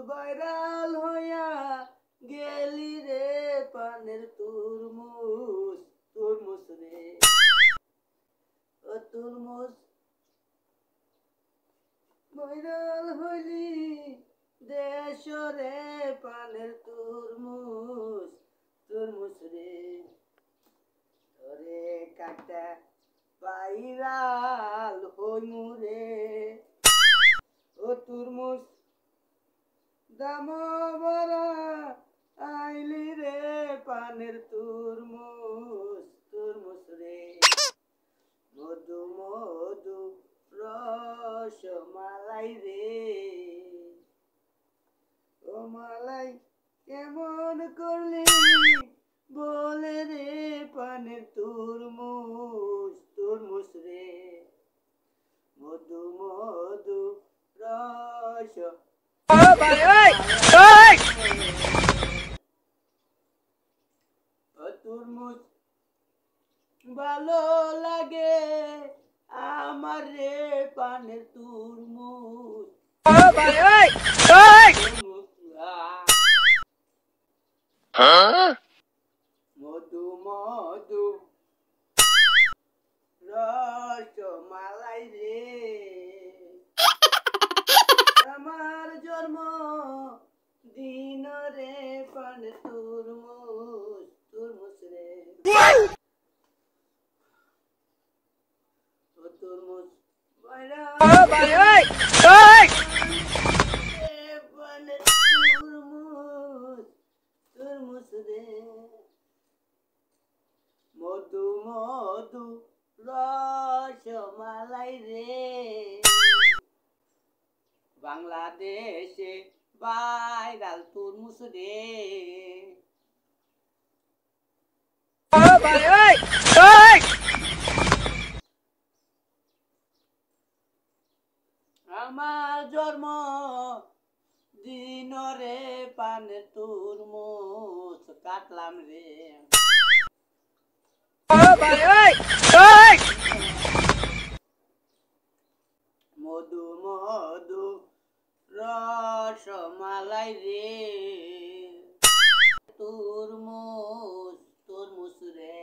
viral হইয়া গেলি রে পানের তুরমুজ তুরমুজ রে ও তুরমুজ ভাইরাল হইলি দেশরে পানের তুরমুজ তুরমুজ রে ওরে কাটা ভাইরাল হইমু রে ও তুরমুজ দাম বড়া আইলি রে পানের তুরমুজ তুরমুজ রে মধু মধু রস মালাই রে ও মালাই কেমন করলি বলে রে পানের তুরমুজ তুরমুজ রে মধু মধু রস তুরমুজ ভালো লাগে আমার রে পানের তুরমুজ মধু মধু রস মালাই রে আমার জন্ম দিন রে পানের তুরমুজ তুরমুজ রে ও তুরমুজ পানের তুরমুজ তুরমুজ রে মধু মধু রস মালাই রে বাংলাদেশে ভাইরাল তুরমুজ রে আমার জন্ম দিন রে পানের তুরমুজ কাটলাম রে মধু মধু রস মালাই রে তুরমুজ তুরমুজ রে